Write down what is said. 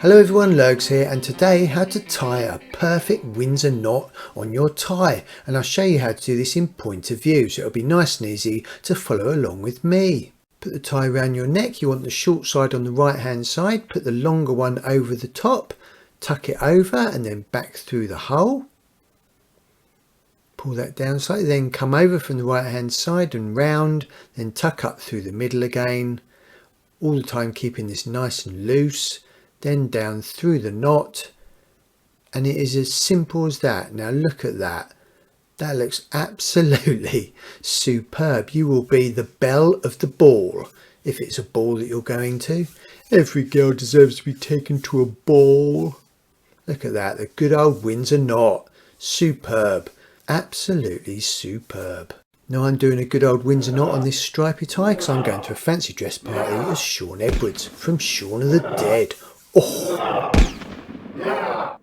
Hello everyone, Lurgs here, and today how to tie a perfect Windsor knot on your tie, and I'll show you how to do this in point of view, so it'll be nice and easy to follow along with me. Put the tie around your neck. You want the short side on the right hand side, put the longer one over the top, tuck it over and then back through the hole. Pull that down slightly, then come over from the right hand side and round, then tuck up through the middle again, all the time keeping this nice and loose. Then down through the knot, and it is as simple as that. Now look at that. That looks absolutely superb. You will be the belle of the ball if it's a ball that you're going to. Every girl deserves to be taken to a ball. Look at that, the good old Windsor knot. Superb, absolutely superb. Now I'm doing a good old Windsor knot on this stripy tie because I'm going to a fancy dress party as Shaun Edwards from Shaun of the Dead. Oh. Yeah.